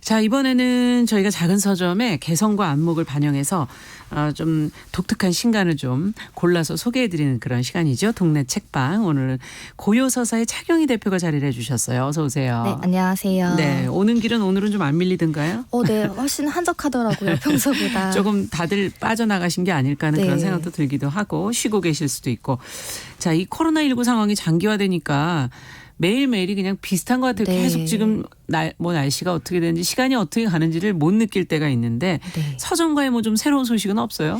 자, 이번에는 저희가 작은 서점의 개성과 안목을 반영해서 좀 독특한 신간을 좀 골라서 소개해드리는 그런 시간이죠. 동네 책방. 오늘은 고요서사의 차경희 대표가 자리를 해주셨어요. 어서 오세요. 네, 안녕하세요. 네, 오는 길은 오늘은 좀 안 밀리던가요? 네, 훨씬 한적하더라고요, 평소보다. 조금 다들 빠져나가신 게 아닐까 하는 네. 그런 생각도 들기도 하고 쉬고 계실 수도 있고. 자, 이 코로나19 상황이 장기화되니까 매일매일이 그냥 비슷한 것 같아요. 네. 계속 지금 날씨가 어떻게 되는지 시간이 어떻게 가는지를 못 느낄 때가 있는데 네. 서점가에 뭐 좀 새로운 소식은 없어요?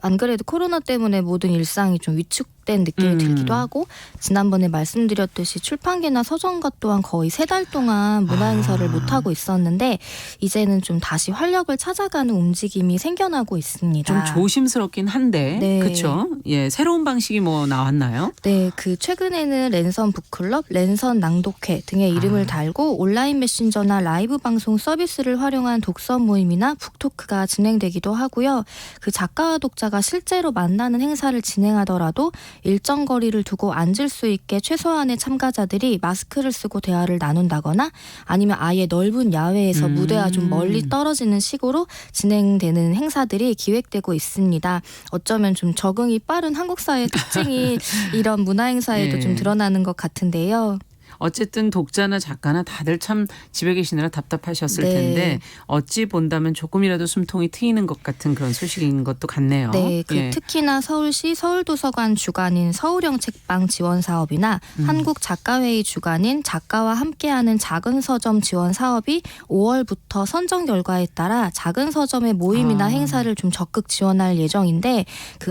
안 그래도 코로나 때문에 모든 일상이 좀 위축된 느낌이 들기도 하고, 지난번에 말씀드렸듯이 출판계나 서점가 또한 거의 3달 동안 문화행사를 못하고 있었는데 이제는 좀 다시 활력을 찾아가는 움직임이 생겨나고 있습니다. 좀 조심스럽긴 한데 네. 그렇죠? 예, 새로운 방식이 뭐 나왔나요? 네, 최근에는 랜선 북클럽, 랜선 낭독회 등의 이름을 달고 온라인 메신저나 라이브 방송 서비스를 활용한 독서 모임이나 북토크가 진행되기도 하고요. 작가와 독자가 실제로 만나는 행사를 진행하더라도 일정 거리를 두고 앉을 수 있게 최소한의 참가자들이 마스크를 쓰고 대화를 나눈다거나 아니면 아예 넓은 야외에서 무대와 좀 멀리 떨어지는 식으로 진행되는 행사들이 기획되고 있습니다. 어쩌면 좀 적응이 빠른 한국 사회의 특징이 이런 문화 행사에도 예. 좀 드러나는 것 같은데요. 어쨌든 독자나 작가나 다들 참 집에 계시느라 답답하셨을 네. 텐데 어찌 본다면 조금이라도 숨통이 트이는 것 같은 그런 소식인 것도 같네요. 네, 예. 특히나 서울시 서울도서관 주관인 서울형 책방 지원 사업이나 한국작가회의 주관인 작가와 함께하는 작은 서점 지원 사업이 5월부터 선정 결과에 따라 작은 서점의 모임이나 행사를 좀 적극 지원할 예정인데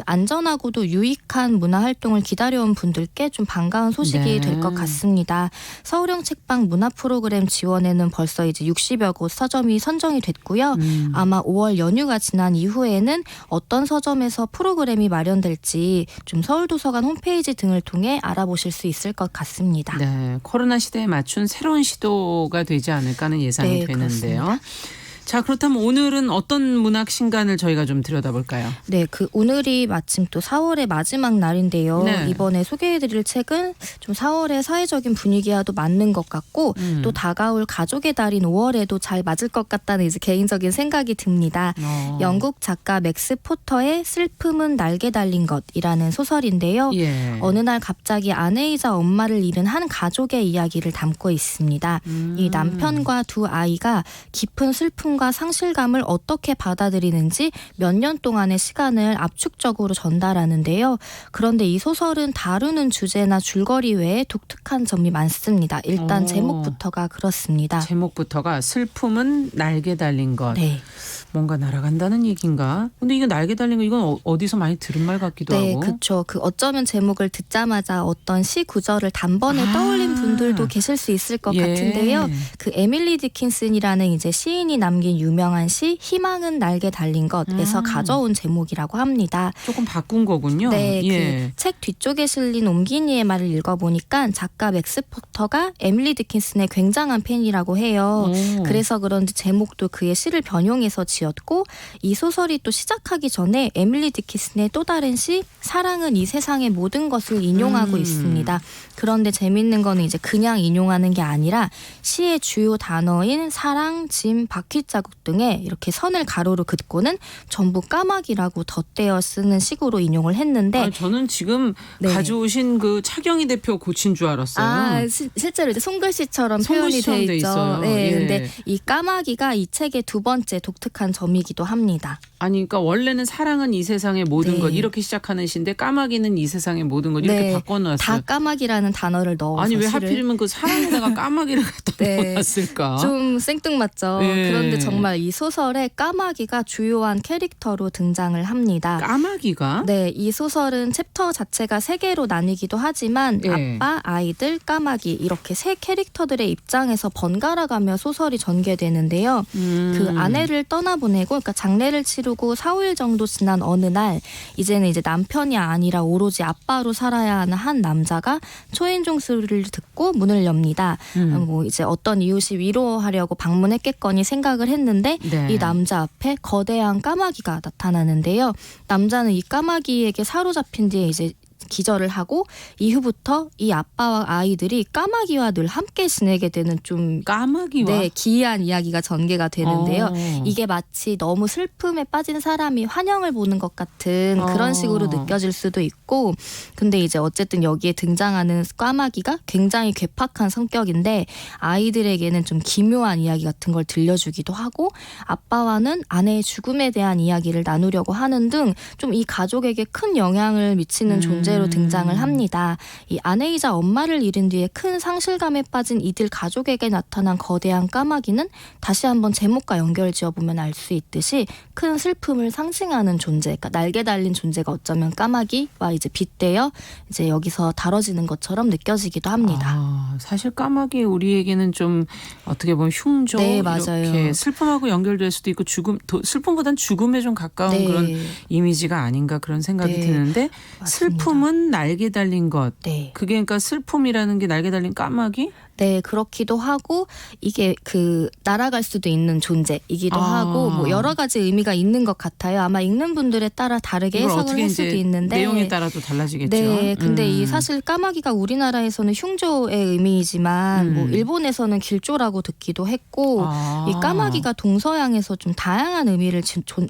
안전하고도 유익한 문화활동을 기다려온 분들께 좀 반가운 소식이 네. 될 것 같습니다. 서울형 책방 문화 프로그램 지원에는 벌써 이제 60여 곳 서점이 선정이 됐고요. 아마 5월 연휴가 지난 이후에는 어떤 서점에서 프로그램이 마련될지 좀 서울도서관 홈페이지 등을 통해 알아보실 수 있을 것 같습니다. 네, 코로나 시대에 맞춘 새로운 시도가 되지 않을까 하는 예상이 네, 되는데요. 그렇습니다. 자, 그렇다면 오늘은 어떤 문학 신간을 저희가 좀 들여다볼까요? 네, 오늘이 마침 또 4월의 마지막 날인데요. 네. 이번에 소개해드릴 책은 좀 4월의 사회적인 분위기와도 맞는 것 같고 또 다가올 가족의 달인 5월에도 잘 맞을 것 같다는 이제 개인적인 생각이 듭니다. 영국 작가 맥스 포터의 슬픔은 날개 달린 것이라는 소설인데요. 예. 어느 날 갑자기 아내이자 엄마를 잃은 한 가족의 이야기를 담고 있습니다. 이 남편과 두 아이가 깊은 슬픔과 상실감을 어떻게 받아들이는지 몇 년 동안의 시간을 압축적으로 전달하는데요. 그런데 이 소설은 다루는 주제나 줄거리 외에 독특한 점이 많습니다. 일단 제목부터가 그렇습니다. 제목부터가 슬픔은 날개 달린 것. 네. 뭔가 날아간다는 얘기인가? 근데 이거 날개 달린 거 이건 어디서 많이 들은 말 같기도 네, 하고. 그렇죠. 어쩌면 제목을 듣자마자 어떤 시 구절을 단번에 떠올린 분들도 계실 수 있을 것 예. 같은데요. 에밀리 디킨슨이라는 이제 시인이 남긴 유명한 시 희망은 날개 달린 것에서 가져온 제목이라고 합니다. 조금 바꾼 거군요. 네, 예. 책 뒤쪽에 실린 옴기니의 말을 읽어보니까 작가 맥스 포터가 에밀리 디킨슨의 굉장한 팬이라고 해요. 그래서 그런지 제목도 그의 시를 변용해서 지었고 이 소설이 또 시작하기 전에 에밀리 디킨슨의 또 다른 시 사랑은 이 세상의 모든 것을 인용하고 있습니다. 그런데 재밌는 거는 이제 그냥 인용하는 게 아니라 시의 주요 단어인 사랑, 짐, 바퀴자국 등에 이렇게 선을 가로로 긋고는 전부 까마귀라고 덧대어 쓰는 식으로 인용을 했는데 저는 지금 네. 가져오신 차경희 대표 고친 줄 알았어요. 실제로 이제 손글씨처럼 표현이 손글씨처럼 돼 돼 있죠. 있어요. 네, 예. 근데 이 까마귀가 이 책의 두 번째 독특한 점이기도 합니다. 아니, 그러니까 원래는 사랑은 이 세상의 모든 네. 것 이렇게 시작하는 시인데 까마귀는 이 세상의 모든 것 이렇게 바꿔놨어요. 다 까마귀라는 단어를 넣어서 아니 왜 시를. 하필이면 사랑에다가 까마귀를 갖다 네. 넣어놨을까? 좀 생뚱맞죠. 예. 그런데 정말 이 소설에 까마귀가 주요한 캐릭터로 등장을 합니다. 까마귀가? 네, 이 소설은 챕터 자체가 3개로 나뉘기도 하지만 예. 아빠, 아이들, 까마귀 이렇게 3 캐릭터들의 입장에서 번갈아가며 소설이 전개되는데요. 아내를 떠나보내고 그러니까 장례를 치르고 4, 5일 정도 지난 어느 날 이제는 이제 남편이 아니라 오로지 아빠로 살아야 하는 한 남자가 초인종 소리를 듣고 문을 엽니다. 이제 어떤 이웃이 위로하려고 방문했겠거니 생각을 했는데 네. 이 남자 앞에 거대한 까마귀가 나타나는데요. 남자는 이 까마귀에게 사로잡힌 뒤에 이제 기절을 하고 이후부터 이 아빠와 아이들이 까마귀와 늘 함께 지내게 되는 좀 까마귀와 네, 기이한 이야기가 전개가 되는데요. 어. 이게 마치 너무 슬픔에 빠진 사람이 환영을 보는 것 같은 그런 식으로 느껴질 수도 있고, 근데 이제 어쨌든 여기에 등장하는 까마귀가 굉장히 괴팍한 성격인데 아이들에게는 좀 기묘한 이야기 같은 걸 들려주기도 하고, 아빠와는 아내의 죽음에 대한 이야기를 나누려고 하는 등 좀 이 가족에게 큰 영향을 미치는 존재로 등장을 합니다. 이 아내이자 엄마를 잃은 뒤에 큰 상실감에 빠진 이들 가족에게 나타난 거대한 까마귀는 다시 한번 제목과 연결 지어보면 알 수 있듯이 큰 슬픔을 상징하는 존재, 그러니까 날개 달린 존재가 어쩌면 까마귀와 이제 빗대어 이제 여기서 다뤄지는 것처럼 느껴지기도 합니다. 아, 사실 까마귀 우리에게는 좀 어떻게 보면 흉조 네, 맞아요. 이렇게 슬픔하고 연결될 수도 있고 슬픔보단 죽음에 좀 가까운 네. 그런 이미지가 아닌가 그런 생각이 네, 드는데 맞습니다. 슬픔은 날개 달린 것. 네. 그게 그러니까 슬픔이라는 게 날개 달린 까마귀? 네, 그렇기도 하고 이게 그 날아갈 수도 있는 존재이기도 하고 뭐 여러 가지 의미가 있는 것 같아요. 아마 읽는 분들에 따라 다르게 이걸 해석을 어떻게 할 이제 수도 있는데 내용에 따라도 달라지겠죠. 네, 근데 이 사실 까마귀가 우리나라에서는 흉조의 의미이지만 뭐 일본에서는 길조라고 듣기도 했고 이 까마귀가 동서양에서 좀 다양한 의미를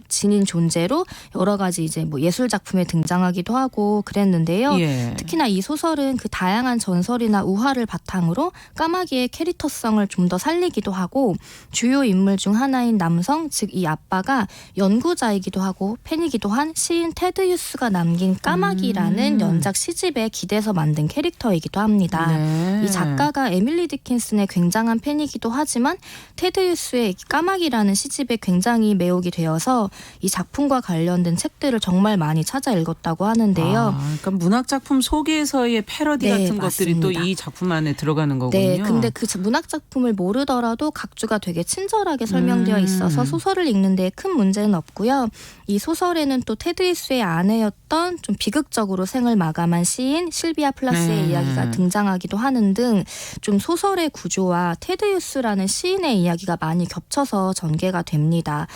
지닌 존재로 여러 가지 이제 뭐 예술 작품에 등장하기도 하고 그랬는데요. 예. 특히나 이 소설은 그 다양한 전설이나 우화를 바탕으로 까마귀의 캐릭터성을 좀 더 살리기도 하고, 주요 인물 중 하나인 남성, 즉 이 아빠가 연구자이기도 하고 팬이기도 한 시인 테드 휴스가 남긴 까마귀라는 연작 시집에 기대서 만든 캐릭터이기도 합니다. 네. 이 작가가 에밀리 디킨슨의 굉장한 팬이기도 하지만 테드 휴스의 까마귀라는 시집에 굉장히 매혹이 되어서 이 작품과 관련된 책들을 정말 많이 찾아 읽었다고 하는데요. 그러니까 문학 작품 속에서의 패러디 네, 같은 것들이 또 맞습니다. 이 작품 안에 들어가는 거군요. 네, 근데 그 문학 작품을 모르더라도 각주가 되게 친절하게 설명되어 있어서 소설을 읽는 데 큰 문제는 없고요. 이 소설에는 또 테드 히스의 아내였던 좀 비극적으로 생을 마감한 시인 실비아 플라스의 네. 이야기가 등장하기도 하는 등 좀 소설의 구조와 테드 히스라는 시인의 이야기가 많이 겹쳐서 전개가 됩니다.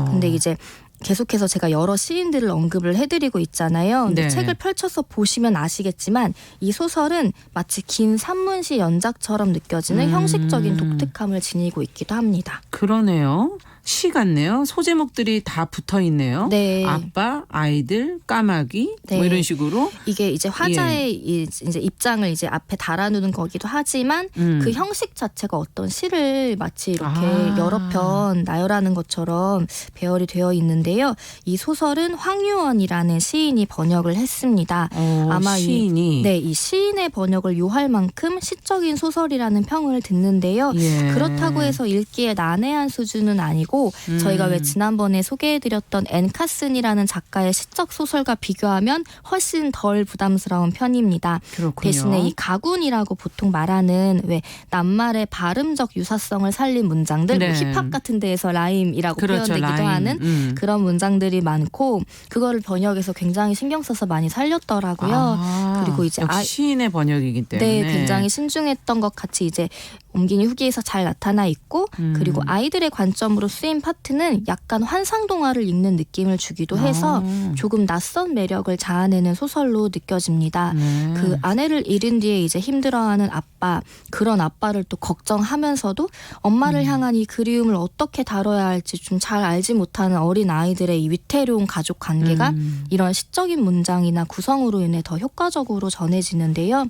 근데 이제 계속해서 제가 여러 시인들을 언급을 해드리고 있잖아요. 근데 네. 책을 펼쳐서 보시면 아시겠지만 이 소설은 마치 긴 산문시 연작처럼 느껴지는 형식적인 독특함을 지니고 있기도 합니다. 그러네요. 시 같네요. 소제목들이 다 붙어 있네요. 네. 아빠, 아이들, 까마귀 네. 뭐 이런 식으로. 이게 이제 화자의 이제 입장을 이제 앞에 달아두는 거기도 하지만 그 형식 자체가 어떤 시를 마치 이렇게 여러 편 나열하는 것처럼 배열이 되어 있는데요. 이 소설은 황유원이라는 시인이 번역을 했습니다. 아마 시인이. 이 시인의 번역을 요할 만큼 시적인 소설이라는 평을 듣는데요. 예. 그렇다고 해서 읽기에 난해한 수준은 아니고 저희가 왜 지난번에 소개해드렸던 앤 카슨이라는 작가의 시적 소설과 비교하면 훨씬 덜 부담스러운 편입니다. 그렇군요. 대신에 이 가군이라고 보통 말하는 왜 낱말의 발음적 유사성을 살린 문장들, 네. 뭐 힙합 같은 데에서 라임이라고 그렇죠, 표현되기도 라임. 하는 그런 문장들이 많고 그거를 번역에서 굉장히 신경 써서 많이 살렸더라고요. 그리고 이제 역시 시인의 번역이기 때문에. 네, 굉장히 신중했던 것 같이 이제 옮기니 후기에서 잘 나타나 있고 그리고 아이들의 관점으로 쓰인 파트는 약간 환상 동화를 읽는 느낌을 주기도 해서 조금 낯선 매력을 자아내는 소설로 느껴집니다. 그 아내를 잃은 뒤에 이제 힘들어하는 아빠, 그런 아빠를 또 걱정하면서도 엄마를 향한 이 그리움을 어떻게 다뤄야 할지 좀 잘 알지 못하는 어린 아이들의 이 위태로운 가족 관계가 이런 시적인 문장이나 구성으로 인해 더 효과적으로 전해지는데요.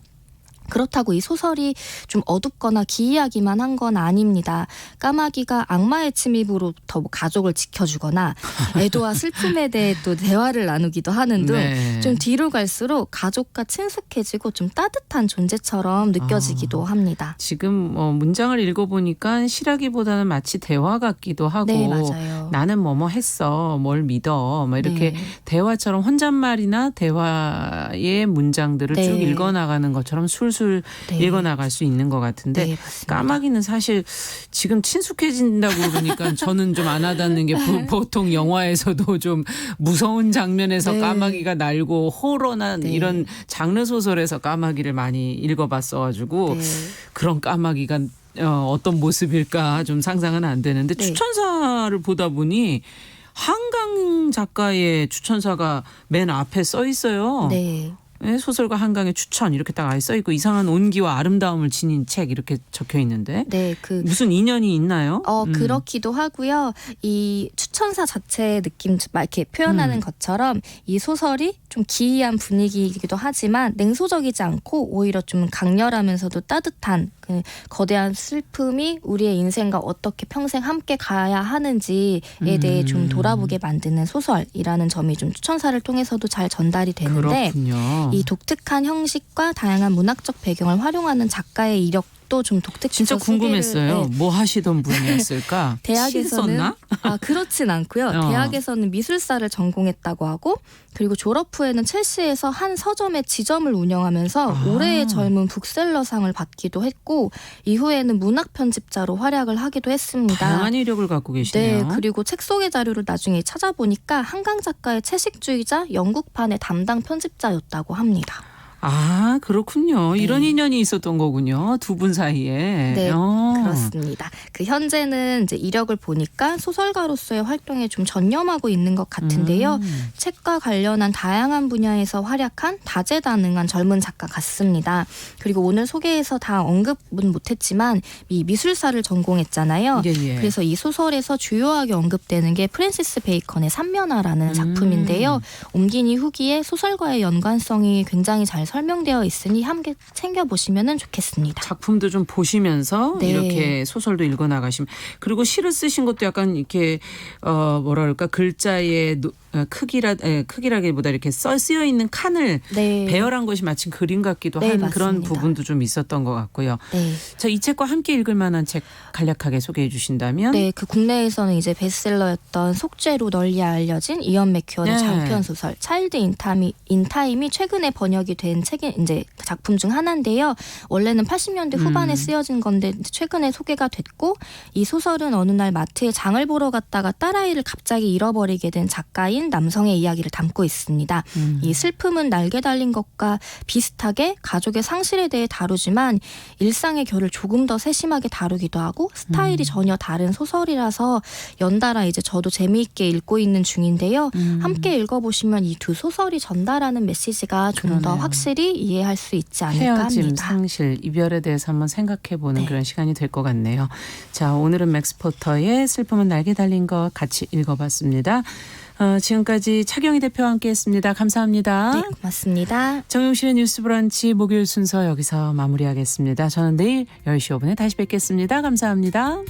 그렇다고 이 소설이 좀 어둡거나 기이하기만 한 건 아닙니다. 까마귀가 악마의 침입으로부터 뭐 가족을 지켜주거나 애도와 슬픔에 대해 또 대화를 나누기도 하는 등 좀 뒤로 갈수록 가족과 친숙해지고 좀 따뜻한 존재처럼 느껴지기도 합니다. 지금 문장을 읽어보니까 시라기보다는 마치 대화 같기도 하고 네, 맞아요. 나는 뭐뭐 했어, 뭘 믿어, 뭐 이렇게 네. 대화처럼 혼잣말이나 대화의 문장들을 네. 쭉 읽어나가는 것처럼 술술 네. 읽어나갈 수 있는 것 같은데 네, 맞습니다. 까마귀는 사실 지금 친숙해진다고 그러니까 저는 좀 안 와닿는 게 보통 영화에서도 좀 무서운 장면에서 네. 까마귀가 날고 호러나 네. 이런 장르 소설에서 까마귀를 많이 읽어봤어가지고 네. 그런 까마귀가 어떤 모습일까 좀 상상은 안 되는데 네. 추천사를 보다 보니 한강 작가의 추천사가 맨 앞에 써 있어요. 네. 예, 소설가 한강의 추천 이렇게 딱 아예 써 있고 이상한 온기와 아름다움을 지닌 책 이렇게 적혀 있는데 네, 무슨 인연이 있나요? 그렇기도 하고요. 이 추천사 자체의 느낌 막 이렇게 표현하는 것처럼 이 소설이 좀 기이한 분위기이기도 하지만 냉소적이지 않고 오히려 좀 강렬하면서도 따뜻한 그 거대한 슬픔이 우리의 인생과 어떻게 평생 함께 가야 하는지에 대해 좀 돌아보게 만드는 소설이라는 점이 좀 추천사를 통해서도 잘 전달이 되는데 그렇군요. 이 독특한 형식과 다양한 문학적 배경을 활용하는 작가의 이력도 좀 독특해서 진짜 궁금했어요. 소개를, 뭐 하시던 분이었을까? 대학에서는 썼나? 그렇진 않고요. 대학에서는 미술사를 전공했다고 하고 그리고 졸업 후에는 첼시에서 한 서점의 지점을 운영하면서 올해의 젊은 북셀러상을 받기도 했고 이후에는 문학 편집자로 활약을 하기도 했습니다. 다양한 이력을 갖고 계시네요. 네, 그리고 책 소개 자료를 나중에 찾아보니까 한강 작가의 채식주의자 영국판의 담당 편집자였다고 합니다. 아, 그렇군요. 네. 이런 인연이 있었던 거군요. 두 분 사이에. 네, 그렇습니다. 현재는 이제 이력을 보니까 소설가로서의 활동에 좀 전념하고 있는 것 같은데요. 책과 관련한 다양한 분야에서 활약한 다재다능한 젊은 작가 같습니다. 그리고 오늘 소개에서 다 언급은 못했지만 이 미술사를 전공했잖아요. 예. 그래서 이 소설에서 주요하게 언급되는 게 프랜시스 베이컨의 산면화라는 작품인데요. 옴기니 후기에 소설과의 연관성이 굉장히 잘 설명되어 있으니 함께 챙겨보시면 좋겠습니다. 작품도 좀 보시면서 네. 이렇게 소설도 읽어나가시면 그리고 시를 쓰신 것도 약간 이렇게 뭐라 그럴까 글자의 크기라기보다 이렇게 쓰여 있는 칸을 네. 배열한 것이 마치 그림 같기도 네, 한 그런 맞습니다. 부분도 좀 있었던 것 같고요. 네. 자, 이 책과 함께 읽을 만한 책 간략하게 소개해 주신다면? 네, 국내에서는 이제 베스트셀러였던 속죄로 널리 알려진 이언 맥큐언의 네. 장편 소설 차일드 인타임이 최근에 번역이 된 책이 이제 작품 중 하나인데요. 원래는 80년대 후반에 쓰여진 건데 최근에 소개가 됐고 이 소설은 어느 날 마트에 장을 보러 갔다가 딸아이를 갑자기 잃어버리게 된 작가인 남성의 이야기를 담고 있습니다. 이 슬픔은 날개 달린 것과 비슷하게 가족의 상실에 대해 다루지만 일상의 결을 조금 더 세심하게 다루기도 하고 스타일이 전혀 다른 소설이라서 연달아 이제 저도 재미있게 읽고 있는 중인데요. 함께 읽어보시면 이 두 소설이 전달하는 메시지가 좀 더 그러네요. 확실히 이해할 수 있지 않을까 헤어짐, 합니다. 상실, 이별에 대해서 한번 생각해보는 네. 그런 시간이 될 것 같네요. 자, 오늘은 맥스 포터의 슬픔은 날개 달린 것 같이 읽어봤습니다. 지금까지 차경희 대표와 함께했습니다. 감사합니다. 네, 고맙습니다. 정용실의 뉴스 브런치 목요일 순서 여기서 마무리하겠습니다. 저는 내일 10시 5분에 다시 뵙겠습니다. 감사합니다.